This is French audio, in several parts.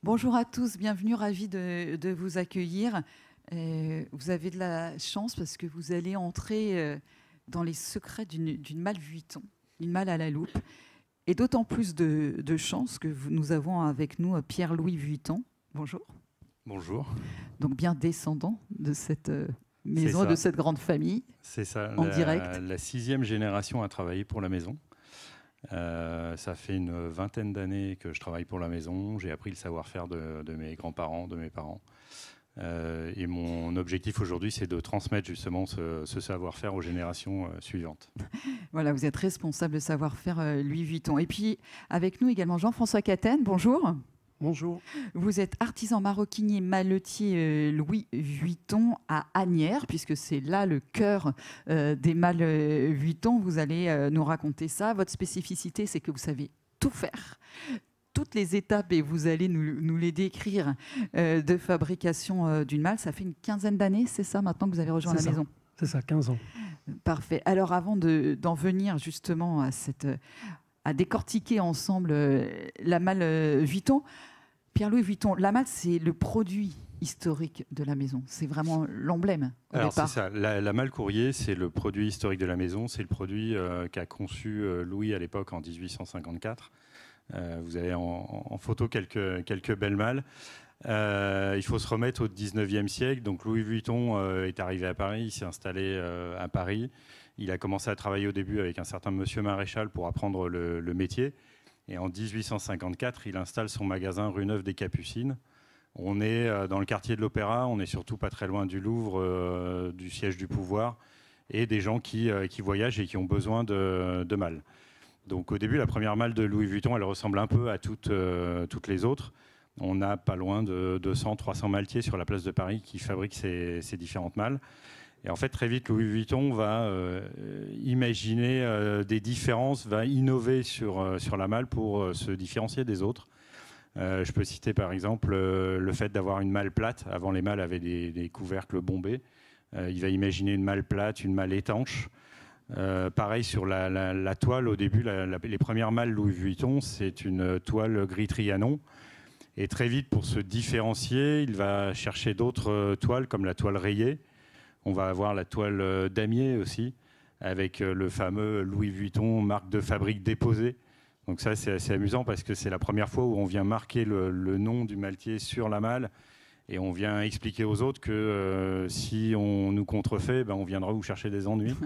Bonjour à tous, bienvenue, ravi de vous accueillir. Vous avez de la chance parce que vous allez entrer dans les secrets d'une malle Vuitton, une malle à la loupe. Et d'autant plus de chance que nous avons avec nous Pierre-Louis Vuitton. Bonjour. Bonjour. Donc bien descendant de cette maison, de cette grande famille. C'est ça, en direct. La 6e génération a travaillé pour la maison. Ça fait une vingtaine d'années que je travaille pour la maison. J'ai appris le savoir-faire de mes grands-parents, de mes parents. Et mon objectif aujourd'hui, c'est de transmettre justement ce savoir-faire aux générations suivantes. Voilà, vous êtes responsable de savoir-faire Louis Vuitton. Et puis, avec nous également Jean-François Catenne, bonjour. Bonjour. Vous êtes artisan maroquinier maletier Louis Vuitton à Asnières, puisque c'est là le cœur des malles Vuitton. Vous allez nous raconter ça. Votre spécificité, c'est que vous savez tout faire, toutes les étapes, et vous allez nous les décrire, de fabrication d'une malle. Ça fait une quinzaine d'années, c'est ça, maintenant que vous avez rejoint la maison? C'est ça, 15 ans. Parfait. Alors, avant d'en venir justement à décortiquer ensemble la malle Vuitton, Pierre-Louis Vuitton, la malle, c'est le produit historique de la maison. C'est vraiment l'emblème au Alors départ. c'est ça, la malle courrier, c'est le produit historique de la maison. C'est le produit qu'a conçu Louis à l'époque en 1854. Vous avez en photo quelques belles malles. Il faut se remettre au 19e siècle. Donc Louis Vuitton est arrivé à Paris, il s'est installé à Paris. Il a commencé à travailler au début avec un certain monsieur Maréchal pour apprendre le métier. Et en 1854, il installe son magasin rue Neuve des Capucines. On est dans le quartier de l'Opéra, on n'est surtout pas très loin du Louvre, du siège du pouvoir, et des gens qui voyagent et qui ont besoin de malles. Donc au début, la première malle de Louis Vuitton, elle ressemble un peu à toutes les autres. On a pas loin de 200-300 maletiers sur la place de Paris qui fabriquent ces différentes malles. Et en fait, très vite, Louis Vuitton va imaginer des différences, va innover sur la malle pour se différencier des autres. Je peux citer par exemple le fait d'avoir une malle plate. Avant, les malles avaient des couvercles bombés. Il va imaginer une malle plate, une malle étanche. Pareil sur la toile, au début, les premières malles Louis Vuitton, c'est une toile gris Trianon. Et très vite, pour se différencier, il va chercher d'autres toiles comme la toile rayée. On va avoir la toile damier aussi, avec le fameux Louis Vuitton, marque de fabrique déposée. Donc ça, c'est assez amusant parce que c'est la première fois où on vient marquer le nom du maletier sur la malle et on vient expliquer aux autres que si on nous contrefait, on viendra vous chercher des ennuis.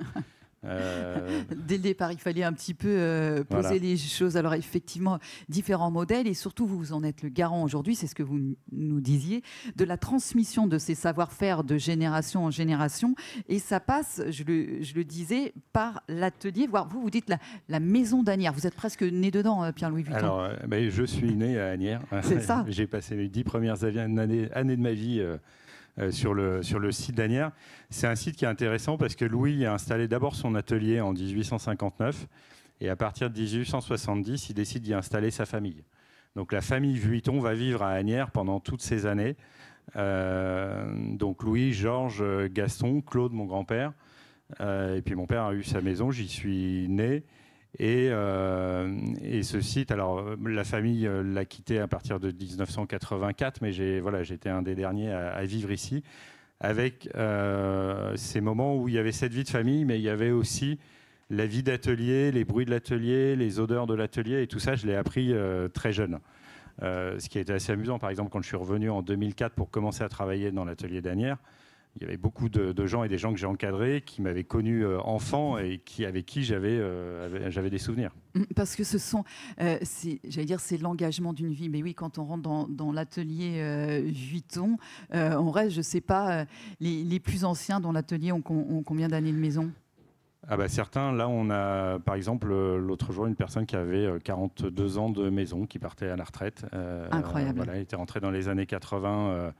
Dès le départ, il fallait un petit peu poser les choses. Alors effectivement, différents modèles, et surtout vous en êtes le garant aujourd'hui, c'est ce que vous nous disiez, de la transmission de ces savoir-faire de génération en génération. Et ça passe, je le disais, par l'atelier, voire vous dites la maison d'Asnières. Vous êtes presque né dedans, Pierre-Louis Vuitton. Alors, je suis né à Asnières. C'est ça. J'ai passé mes 10 premières années de ma vie sur le site d'Asnières. C'est un site qui est intéressant parce que Louis a installé d'abord son atelier en 1859 et à partir de 1870, il décide d'y installer sa famille. Donc la famille Vuitton va vivre à Asnières pendant toutes ces années. Donc Louis, Georges, Gaston, Claude, mon grand-père. Et puis mon père a eu sa maison, j'y suis né. Et ce site, alors la famille l'a quitté à partir de 1984, mais j'étais un des derniers à vivre ici, avec ces moments où il y avait cette vie de famille, mais il y avait aussi la vie d'atelier, les bruits de l'atelier, les odeurs de l'atelier, et tout ça, je l'ai appris très jeune. Ce qui a été assez amusant, par exemple, quand je suis revenu en 2004 pour commencer à travailler dans l'atelier d'Asnières, il y avait beaucoup de gens et des gens que j'ai encadrés qui m'avaient connu enfant et avec qui j'avais des souvenirs. Parce que c'est l'engagement d'une vie. Mais oui, quand on rentre dans l'atelier Vuitton, on reste, je ne sais pas, les plus anciens dans l'atelier ont combien d'années de maison? Certains, là on a par exemple l'autre jour une personne qui avait 42 ans de maison qui partait à la retraite. Incroyable. Elle était rentrée dans les années 80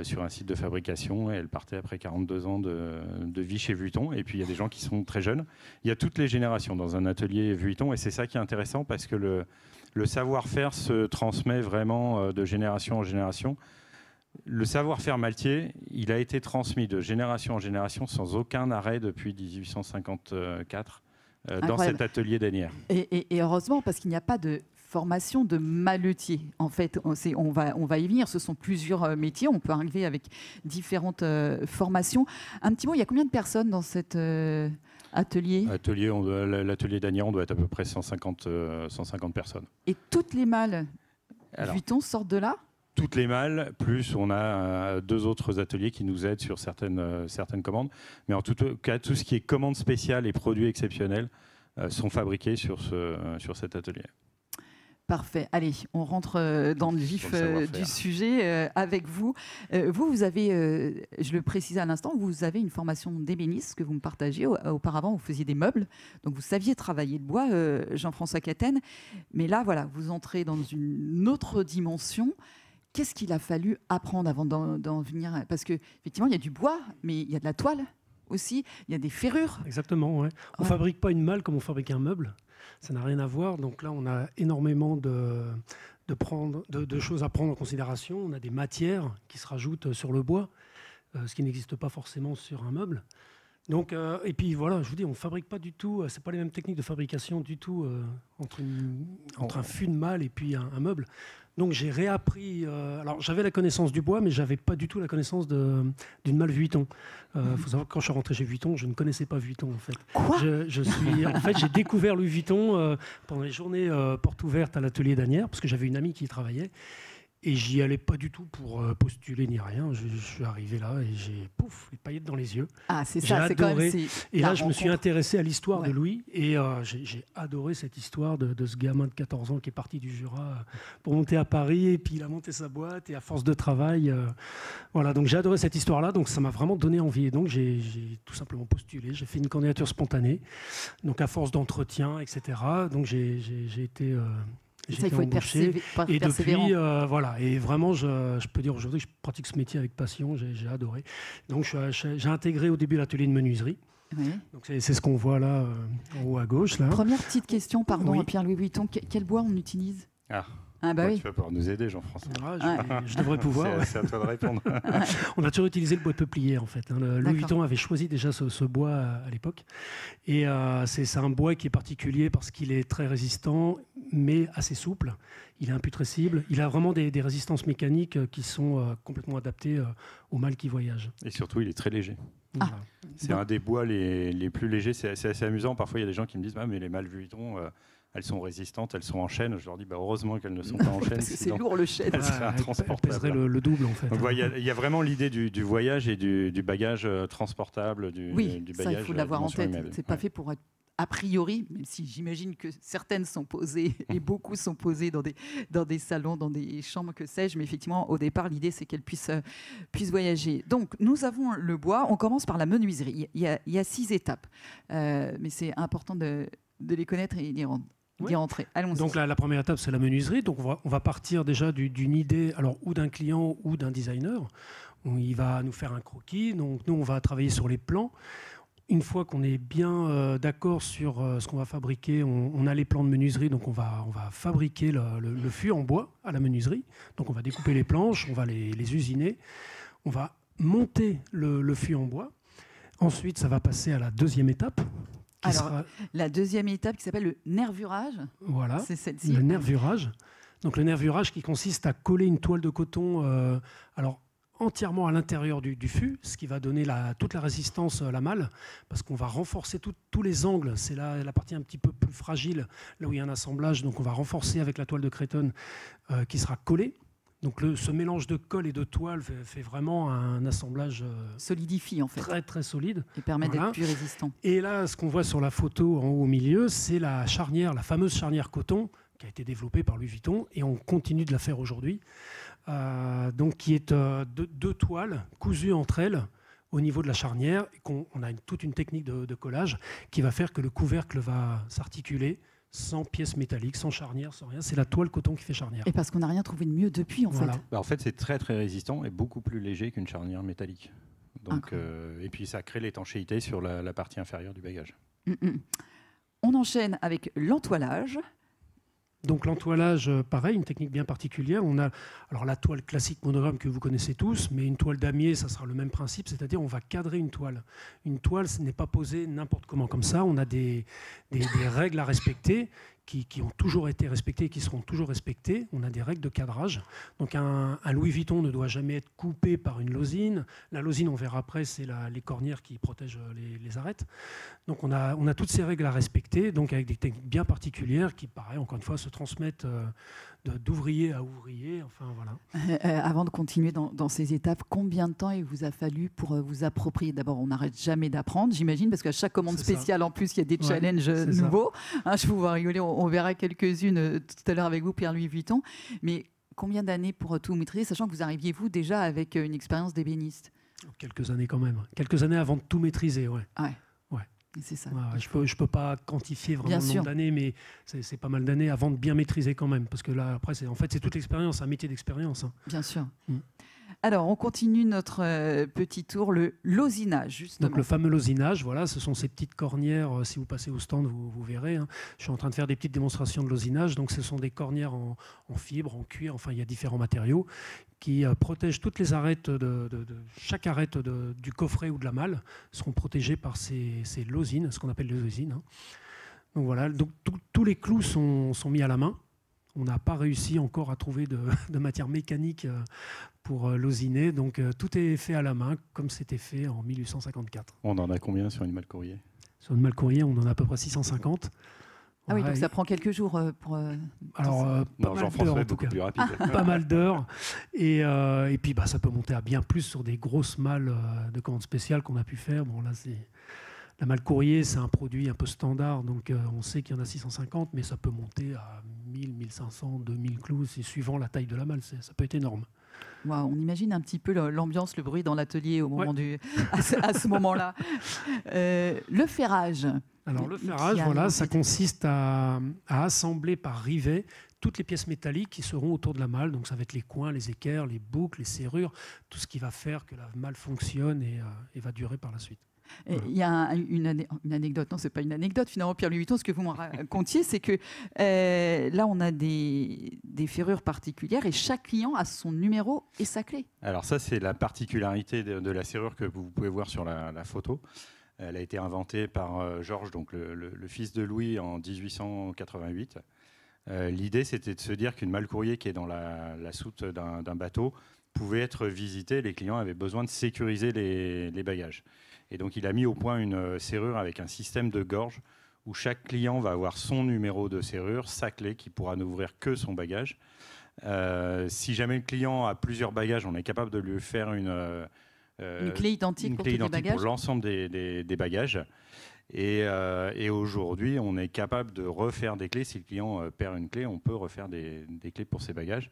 sur un site de fabrication et elle partait après 42 ans de vie chez Vuitton. Et puis il y a des gens qui sont très jeunes. Il y a toutes les générations dans un atelier Vuitton et c'est ça qui est intéressant parce que le savoir-faire se transmet vraiment de génération en génération. Le savoir-faire maltier, il a été transmis de génération en génération sans aucun arrêt depuis 1854 dans cet atelier d'Asnières. Et heureusement, parce qu'il n'y a pas de formation de maletier. En fait, on va y venir. Ce sont plusieurs métiers. On peut arriver avec différentes formations. Un petit mot, il y a combien de personnes dans cet atelier? L'atelier d'Anières, on doit être à peu près 150 personnes. Et toutes les malles Vuitton sortent de là? Toutes les malles, plus on a 2 autres ateliers qui nous aident sur certaines commandes. Mais en tout cas, tout ce qui est commandes spéciales et produits exceptionnels sont fabriqués sur cet atelier. Parfait. Allez, on rentre dans le vif du sujet avec vous. Vous avez, je le précisais à l'instant, vous avez une formation d'ébéniste que vous me partagez. Auparavant, vous faisiez des meubles, donc vous saviez travailler le bois, Jean-François Caten. Mais là, voilà, vous entrez dans une autre dimension. Qu'est-ce qu'il a fallu apprendre avant d'en venir? Parce qu'effectivement, il y a du bois, mais il y a de la toile aussi, il y a des ferrures. Exactement, ouais. On ne fabrique pas une malle comme on fabrique un meuble. Ça n'a rien à voir. Donc là, on a énormément de choses à prendre en considération. On a des matières qui se rajoutent sur le bois, ce qui n'existe pas forcément sur un meuble. Donc, et puis voilà, je vous dis, on ne fabrique pas du tout, c'est pas les mêmes techniques de fabrication du tout entre un fût de malle et puis un meuble. Donc j'ai réappris, alors j'avais la connaissance du bois, mais je n'avais pas du tout la connaissance d'une malle Vuitton. Faut savoir que quand je suis rentré chez Vuitton, je ne connaissais pas Vuitton en fait. Quoi ? En fait, j'ai découvert Louis Vuitton pendant les journées portes ouvertes à l'atelier d'Anières, parce que j'avais une amie qui y travaillait. Et j'y allais pas du tout pour postuler ni rien. Je suis arrivé là et j'ai les paillettes dans les yeux. Ah, c'est ça, c'est quand même. Et là, je me suis intéressé à l'histoire de Louis et j'ai adoré cette histoire de ce gamin de 14 ans qui est parti du Jura pour monter à Paris et puis il a monté sa boîte et à force de travail, voilà. Donc j'ai adoré cette histoire-là. Donc ça m'a vraiment donné envie. Et donc j'ai tout simplement postulé. J'ai fait une candidature spontanée. Donc à force d'entretien, etc. Donc j'ai été ça, il faut être persévérant. Et depuis, voilà. Et vraiment, je peux dire aujourd'hui que je pratique ce métier avec passion. J'ai adoré. Donc, j'ai intégré au début l'atelier de menuiserie. Oui. Donc, c'est ce qu'on voit là, en haut à gauche. Là. Première petite question, pardon, Pierre-Louis Vuitton. Quel bois on utilise? Ah bah oui. Tu vas pouvoir nous aider, Jean-François. Je devrais pouvoir. C'est à toi de répondre. On a toujours utilisé le bois de peuplier, en fait. Louis Vuitton avait choisi déjà ce bois à l'époque. Et c'est un bois qui est particulier parce qu'il est très résistant, mais assez souple. Il est imputrescible. Il a vraiment des résistances mécaniques qui sont complètement adaptées aux mâles qui voyagent. Et surtout, il est très léger. Voilà. C'est un des bois les plus légers. C'est assez amusant. Parfois, il y a des gens qui me disent mais les mâles Vuitton... elles sont résistantes, elles sont en chêne. Je leur dis heureusement qu'elles ne sont pas en chêne. Parce que c'est lourd le chêne. Elles pèseraient le double en fait. Il y a vraiment l'idée du voyage et du bagage transportable. Du bagage, ça il faut l'avoir en tête. C'est pas fait pour être a priori, même si j'imagine que certaines sont posées et beaucoup sont posées dans des salons, dans des chambres, que sais-je, mais effectivement, au départ, l'idée, c'est qu'elles puissent voyager. Donc, nous avons le bois. On commence par la menuiserie. Il y a 6 étapes, mais c'est important de les connaître et d'y rentrer. Allons-y. Donc la première étape, c'est la menuiserie. Donc on va partir déjà d'une idée, alors ou d'un client ou d'un designer. Il va nous faire un croquis. Donc nous, on va travailler sur les plans. Une fois qu'on est bien d'accord sur ce qu'on va fabriquer, on a les plans de menuiserie. Donc on va fabriquer le fût en bois à la menuiserie. Donc on va découper les planches, on va les usiner. On va monter le fût en bois. Ensuite, ça va passer à la deuxième étape. La deuxième étape qui s'appelle le nervurage. Voilà, c'est celle-ci. Le nervurage. Donc le nervurage qui consiste à coller une toile de coton entièrement à l'intérieur du fût, ce qui va donner toute la résistance à la malle, parce qu'on va renforcer tous les angles. C'est la partie un petit peu plus fragile, là où il y a un assemblage. Donc on va renforcer avec la toile de Cretonne qui sera collée. Donc ce mélange de colle et de toile fait vraiment un assemblage solidifie en fait, très très solide et permet d'être plus résistant. Et là, ce qu'on voit sur la photo en haut au milieu, c'est la fameuse charnière coton qui a été développée par Louis Vuitton et on continue de la faire aujourd'hui. Donc qui est deux toiles cousues entre elles au niveau de la charnière. On a toute une technique de collage qui va faire que le couvercle va s'articuler sans pièces métalliques, sans charnière, sans rien. C'est la toile coton qui fait charnière. Et parce qu'on n'a rien trouvé de mieux depuis, en fait. En fait, c'est très très résistant et beaucoup plus léger qu'une charnière métallique. Donc, et puis ça crée l'étanchéité sur la partie inférieure du bagage. On enchaîne avec l'entoilage. Donc l'entoilage, pareil, une technique bien particulière. On a alors la toile classique monogramme que vous connaissez tous, mais une toile damier, ça sera le même principe, c'est-à-dire on va cadrer une toile. Une toile, ce n'est pas posé n'importe comment comme ça. On a des règles à respecter qui ont toujours été respectées et qui seront toujours respectées. On a des règles de cadrage. Donc un Louis Vuitton ne doit jamais être coupé par une losine. La losine, on verra après, c'est les cornières qui protègent les arêtes. Donc on a toutes ces règles à respecter, donc avec des techniques bien particulières qui, pareil, encore une fois, se transmettent d'ouvrier à ouvrier. Enfin, voilà. Avant de continuer dans ces étapes, combien de temps il vous a fallu pour vous approprier? D'abord, on n'arrête jamais d'apprendre, j'imagine, parce qu'à chaque commande spéciale, en plus, il y a des challenges nouveaux. Je vous vois rigoler, on verra quelques-unes tout à l'heure avec vous, Pierre-Louis Vuitton. Mais combien d'années pour tout maîtriser, sachant que vous arriviez, vous, déjà avec une expérience d'ébéniste? Quelques années quand même. Quelques années avant de tout maîtriser, ouais. Ouais. C'est ça. Je peux pas quantifier vraiment le nombre d'années, mais c'est pas mal d'années avant de bien maîtriser quand même. Parce que là, après, c'est toute l'expérience, un métier d'expérience. Hein. Bien sûr. Alors, on continue notre petit tour, le losinage, justement. Donc, le fameux losinage, voilà, ce sont ces petites cornières. Si vous passez au stand, vous verrez. Hein. Je suis en train de faire des petites démonstrations de losinage. Donc, ce sont des cornières en fibre, en cuir, enfin, il y a différents matériaux qui protègent toutes les arêtes chaque arête du coffret ou de la malle seront protégées par ces losines, ce qu'on appelle les losines. Hein. Donc, voilà, donc, tous les clous sont mis à la main. On n'a pas réussi encore à trouver de matière mécanique pour losiner. Donc, tout est fait à la main, comme c'était fait en 1854. On en a combien sur une malle courrier? Sur une malle courrier, on en a à peu près 650. Ah oui, donc ça prend quelques jours pour... Alors, Jean-François est beaucoup plus rapide. Pas mal d'heures. Et puis, ça peut monter à bien plus sur des grosses malles de commande spéciale qu'on a pu faire. Bon, là, la malle courrier, c'est un produit un peu standard, donc on sait qu'il y en a 650, mais ça peut monter à 1000, 1500, 2000 clous, c'est suivant la taille de la malle, ça peut être énorme. Wow, on imagine un petit peu l'ambiance, le bruit dans l'atelier au moment à ce moment-là. Le ferrage. Alors le ferrage, voilà, ça consiste à assembler par rivet toutes les pièces métalliques qui seront autour de la malle. Donc ça va être les coins, les équerres, les boucles, les serrures, tout ce qui va faire que la malle fonctionne et va durer par la suite. Il y a une anecdote, non, c'est pas une anecdote finalement, Pierre-Louis Vuitton, ce que vous me racontiez, c'est que là, on a des ferrures particulières et chaque client a son numéro et sa clé. Alors ça, c'est la particularité de la serrure que vous pouvez voir sur la photo. Elle a été inventée par Georges, donc le fils de Louis, en 1888. L'idée, c'était de se dire qu'une malle courrier qui est dans la soute d'un bateau pouvait être visitée. Les clients avaient besoin de sécuriser les bagages. Et donc, il a mis au point une serrure avec un système de gorge où chaque client va avoir son numéro de serrure, sa clé, qui pourra n'ouvrir que son bagage. Si jamais le client a plusieurs bagages, on est capable de lui faire une clé identique pour l'ensemble des bagages. Et aujourd'hui, on est capable de refaire des clés. Si le client perd une clé, on peut refaire des clés pour ses bagages.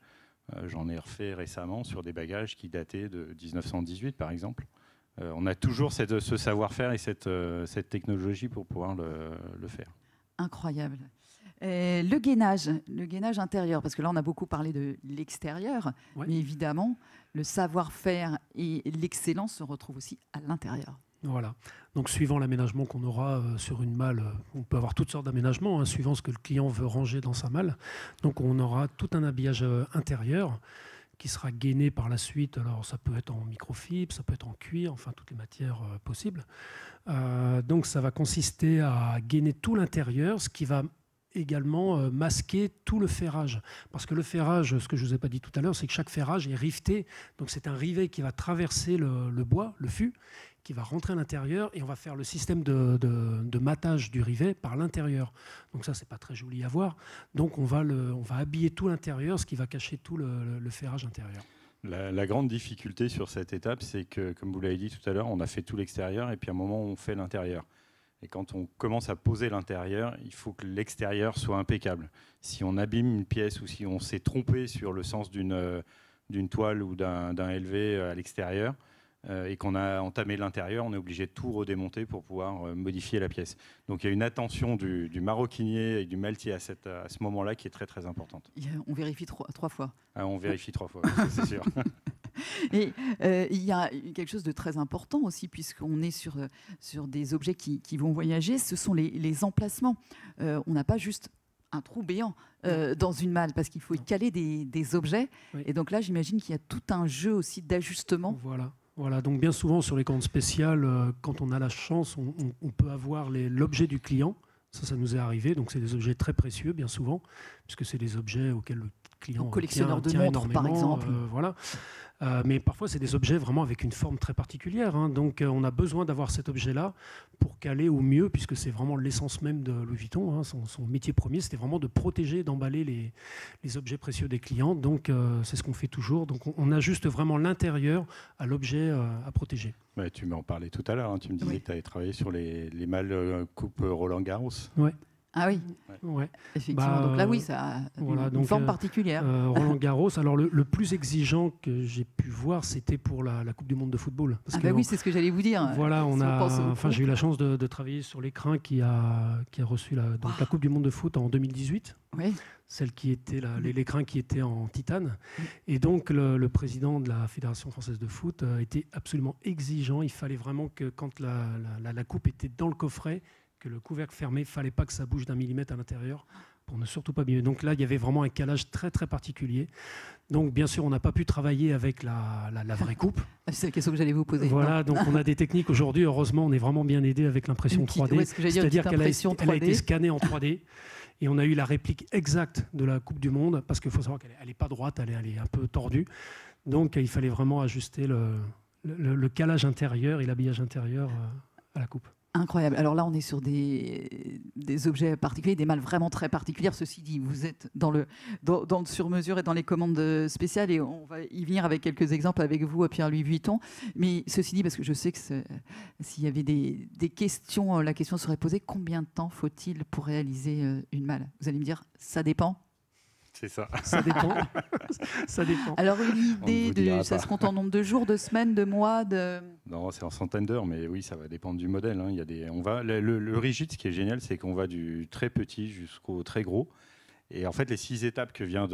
J'en ai refait récemment sur des bagages qui dataient de 1918, par exemple. On a toujours ce savoir-faire et cette technologie pour pouvoir le faire. Incroyable. Le gainage intérieur, parce que là on a beaucoup parlé de l'extérieur, mais évidemment le savoir-faire et l'excellence se retrouvent aussi à l'intérieur. Voilà. Donc suivant l'aménagement qu'on aura sur une malle, on peut avoir toutes sortes d'aménagements, suivant ce que le client veut ranger dans sa malle. Donc on aura tout un habillage intérieur qui sera gainé par la suite. Alors ça peut être en microfibre, ça peut être en cuir, enfin toutes les matières possibles. Donc ça va consister à gainer tout l'intérieur, ce qui va également masquer tout le ferrage. Parce que le ferrage, ce que je ne vous ai pas dit tout à l'heure, c'est que chaque ferrage est riveté. Donc c'est un rivet qui va traverser le bois, le fût, qui va rentrer à l'intérieur et on va faire le système de matage du rivet par l'intérieur. Donc ça, c'est pas très joli à voir. Donc on va habiller tout l'intérieur, ce qui va cacher tout le ferrage intérieur. La grande difficulté sur cette étape, c'est que, comme vous l'avez dit tout à l'heure, on a fait tout l'extérieur et puis à un moment, on fait l'intérieur. Et quand on commence à poser l'intérieur, il faut que l'extérieur soit impeccable. Si on abîme une pièce ou si on s'est trompé sur le sens d'une toile ou d'un LV à l'extérieur, et qu'on a entamé l'intérieur, on est obligé de tout redémonter pour pouvoir modifier la pièce. Donc il y a une attention du maroquinier et du maltier à ce moment-là qui est très très importante. On vérifie trois fois. On vérifie 3 fois, c'est sûr. Et il y a quelque chose de très important aussi, puisqu'on est sur des objets qui vont voyager, ce sont les emplacements. On n'a pas juste un trou béant dans une malle, parce qu'il faut y caler des objets. Oui. Et donc là, j'imagine qu'il y a tout un jeu aussi d'ajustement. Voilà, donc bien souvent sur les commandes spéciales, quand on a la chance, on peut avoir l'objet du client. Ça nous est arrivé. Donc, c'est des objets très précieux, bien souvent, puisque c'est des objets auxquels le client collectionneur de tient montres, énormément, par exemple. Voilà. Mais parfois, c'est des objets vraiment avec une forme très particulière. Hein. Donc, on a besoin d'avoir cet objet-là pour caler au mieux, puisque c'est vraiment l'essence même de Louis Vuitton. Hein. Son métier premier, c'était vraiment de protéger, d'emballer les objets précieux des clients. Donc, c'est ce qu'on fait toujours. Donc, on ajuste vraiment l'intérieur à l'objet à protéger. Ouais, tu m'en parlais tout à l'heure. Hein. Tu me disais que tu avais travaillé sur les malles coupe Roland-Garros. Oui. Ah oui, ouais. Effectivement. Donc là, oui, ça a une forme particulière. Roland Garros, alors le plus exigeant que j'ai pu voir, c'était pour la Coupe du Monde de football. Parce oui, c'est ce que j'allais vous dire. Voilà, j'ai eu la chance de travailler sur l'écran qui a reçu la Coupe du Monde de foot en 2018. Oui. Celle qui était l'écran qui était en titane. Et donc le président de la Fédération française de foot était absolument exigeant. Il fallait vraiment que quand la coupe était dans le coffret, que le couvercle fermé, il ne fallait pas que ça bouge d'1 millimètre à l'intérieur pour ne surtout pas abîmer. Donc là, il y avait vraiment un calage très très particulier. Donc bien sûr, on n'a pas pu travailler avec la vraie coupe. C'est la question que j'allais vous poser. Voilà, donc on a des techniques aujourd'hui. Heureusement, on est vraiment bien aidé avec l'impression 3D. C'est-à-dire qu'elle a été scannée en 3D. Et on a eu la réplique exacte de la Coupe du Monde, parce qu'il faut savoir qu'elle n'est pas droite, elle est un peu tordue. Donc il fallait vraiment ajuster le calage intérieur et l'habillage intérieur à la coupe. Incroyable. Alors là, on est sur des objets particuliers, des malles vraiment très particulières. Ceci dit, vous êtes dans le sur-mesure et dans les commandes spéciales, et on va y venir avec quelques exemples avec vous, Pierre-Louis Vuitton. Mais ceci dit, parce que je sais que s'il y avait des questions, la question serait posée, combien de temps faut-il pour réaliser une malle? Vous allez me dire, ça dépend. C'est ça. Ça dépend. Ça dépend. Alors, une idée, ça se compte en nombre de jours, de semaines, de mois Non, c'est en centaines d'heures, mais oui, ça va dépendre du modèle. Hein. Il y a le rigide, ce qui est génial, c'est qu'on va du très petit jusqu'au très gros. Et en fait, les 6 étapes que vient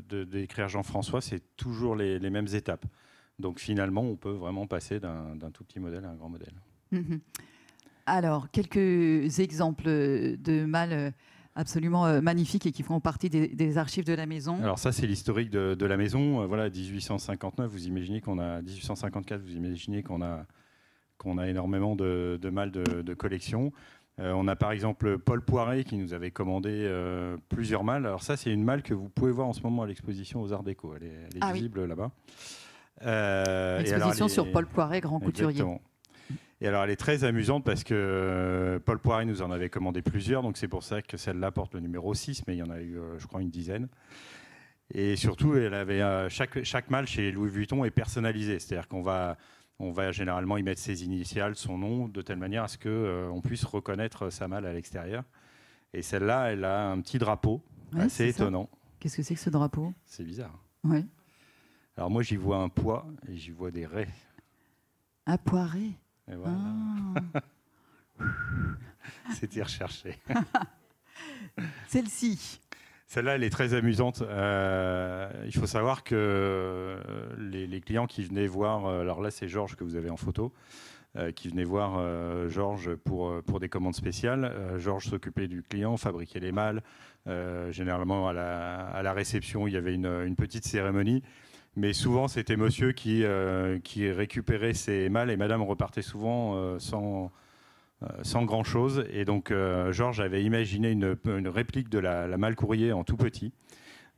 d'écrire Jean-François, c'est toujours les mêmes étapes. Donc finalement, on peut vraiment passer d'un tout petit modèle à un grand modèle. Mm-hmm. Alors, quelques exemples de malles absolument magnifiques et qui feront partie des archives de la maison. Alors ça, c'est l'historique de la maison. Voilà, 1859, vous imaginez qu'on a 1854, vous imaginez qu'on a énormément de malles de collection. On a par exemple Paul Poiret qui nous avait commandé plusieurs malles. Alors ça, c'est une malle que vous pouvez voir en ce moment à l'exposition aux Arts Déco. Elle est visible là-bas. Exposition sur Paul Poiret, grand couturier. Exactement. Et alors, elle est très amusante parce que Paul Poiret nous en avait commandé plusieurs, donc c'est pour ça que celle-là porte le numéro 6, mais il y en a eu, je crois, une dizaine. Et surtout, elle avait, chaque malle chez Louis Vuitton est personnalisée, c'est-à-dire qu'on va généralement y mettre ses initiales, son nom, de telle manière à ce qu'on puisse reconnaître sa malle à l'extérieur. Et celle-là, elle a un petit drapeau, assez étonnant. Qu'est-ce que c'est que ce drapeau? C'est bizarre. Oui. Alors moi, j'y vois un pois et j'y vois des raies. Un poiré. Et voilà. C'était recherché. Celle-ci. Celle-là, elle est très amusante. Il faut savoir que les clients qui venaient voir, alors là c'est Georges que vous avez en photo, qui venait voir Georges pour des commandes spéciales. Georges s'occupait du client, fabriquait les malles. Généralement à la réception, il y avait une petite cérémonie. Mais souvent, c'était monsieur qui récupérait ses malles et madame repartait souvent sans grand-chose. Et donc, Georges avait imaginé une réplique de la malle courrier en tout petit.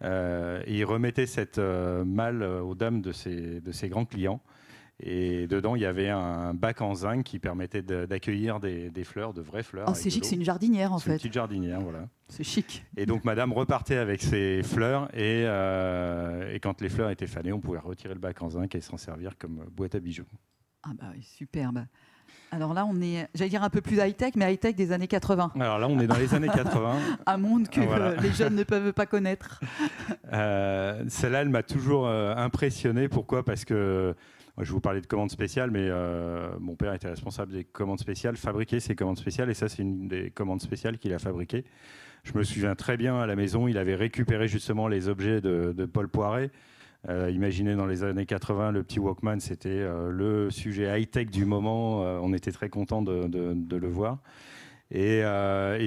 Et il remettait cette malle aux dames de ses grands clients. Et dedans, il y avait un bac en zinc qui permettait d'accueillir des fleurs, de vraies fleurs. Oh, c'est chic, c'est une jardinière en fait. C'est une petite jardinière, voilà. C'est chic. Et donc, madame repartait avec ses fleurs et quand les fleurs étaient fanées, on pouvait retirer le bac en zinc et s'en servir comme boîte à bijoux. Ah bah oui, superbe. Alors là, on est, j'allais dire un peu plus high-tech, mais high-tech des années 80. Alors là, on est dans les années 80. Un monde que les jeunes ne peuvent pas connaître. Celle-là, elle m'a toujours impressionné. Pourquoi? Parce que je vous parlais de commandes spéciales, mais mon père était responsable des commandes spéciales, fabriquait ces commandes spéciales, et ça, c'est une des commandes spéciales qu'il a fabriquées. Je me souviens très bien, à la maison, il avait récupéré justement les objets de Paul Poiret. Imaginez, dans les années 80, le petit Walkman, c'était le sujet high-tech du moment. On était très contents de le voir. Et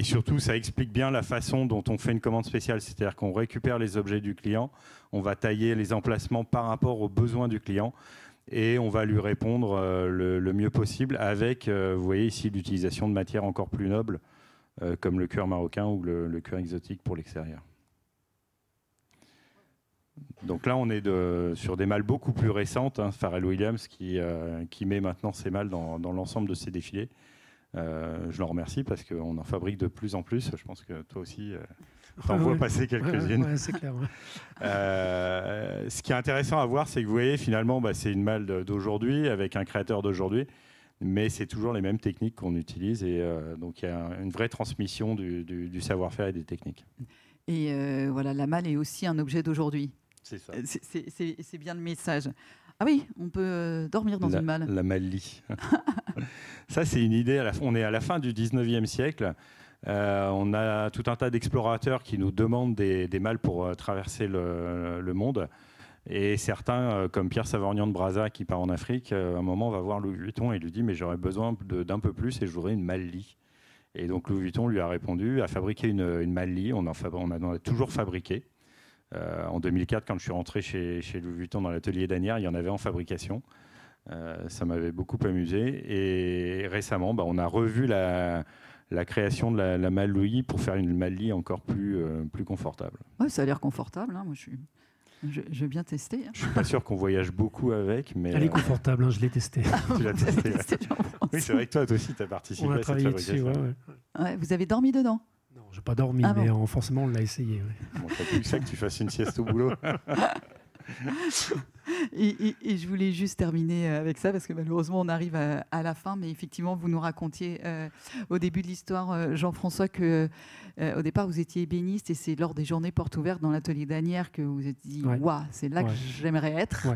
surtout, ça explique bien la façon dont on fait une commande spéciale. C'est-à-dire qu'on récupère les objets du client, on va tailler les emplacements par rapport aux besoins du client, et on va lui répondre le mieux possible avec, vous voyez ici, l'utilisation de matières encore plus nobles. comme le cuir marocain ou le cuir exotique pour l'extérieur. Donc là, on est sur des malles beaucoup plus récentes. Pharrell Williams qui met maintenant ses malles dans l'ensemble de ses défilés. Je l'en remercie parce qu'on en fabrique de plus en plus. Je pense que toi aussi, tu en vois passer quelques-unes. Ouais, c'est clair. Ouais. Ce qui est intéressant à voir, c'est que vous voyez, finalement, c'est une malle d'aujourd'hui avec un créateur d'aujourd'hui. Mais c'est toujours les mêmes techniques qu'on utilise. Et donc, il y a une vraie transmission du savoir-faire et des techniques. Et voilà, la malle est aussi un objet d'aujourd'hui. C'est ça. C'est bien le message. Ah oui, on peut dormir dans une malle. La malle-lit. Ça, c'est une idée. On est à la fin du 19e siècle. On a tout un tas d'explorateurs qui nous demandent des malles pour traverser le monde. Et certains, comme Pierre Savorgnan de Brazza, qui part en Afrique, à un moment va voir Louis Vuitton et lui dit « mais j'aurais besoin d'un peu plus et je voudrais une malle-lit ». Et donc Louis Vuitton lui a répondu, a fabriqué une malle-lit. On en a toujours fabriqué. En 2004, quand je suis rentré chez Louis Vuitton dans l'atelier d'Anières, il y en avait en fabrication. Ça m'avait beaucoup amusé. Et récemment, on a revu la création de la malle Louis pour faire une malle-lit encore plus confortable. Ouais, ça a l'air confortable. Hein. Moi, je vais bien tester. Hein. Je ne suis pas sûr qu'on voyage beaucoup avec. Mais elle est confortable, je l'ai testée. Tu l'as testé, oui, c'est vrai que toi aussi, tu as participé à cette fabrication. Ouais, vous avez dormi dedans? Non, je n'ai pas dormi, mais forcément, on l'a essayé. Ouais. Bon, t'as plus que ça que tu fasses une sieste au boulot. Et je voulais juste terminer avec ça parce que malheureusement on arrive à la fin, mais effectivement vous nous racontiez au début de l'histoire, Jean-François, que au départ vous étiez ébéniste et c'est lors des journées portes ouvertes dans l'atelier d'Anières que vous vous êtes dit waouh, c'est là que j'aimerais être.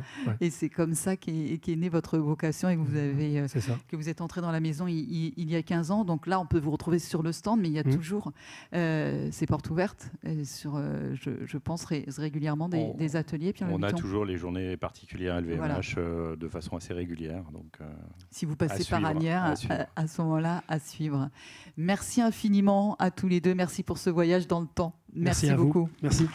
Et c'est comme ça qu'est née votre vocation et que vous avez que vous êtes entré dans la maison il y a 15 ans. Donc là on peut vous retrouver sur le stand, mais il y a toujours ces portes ouvertes sur je pense régulièrement des ateliers. On a toujours les journées particulières LVMH de façon assez régulière. Donc, si vous passez par Asnières, à ce moment-là, à suivre. Merci infiniment à tous les deux. Merci pour ce voyage dans le temps. Merci beaucoup. Merci.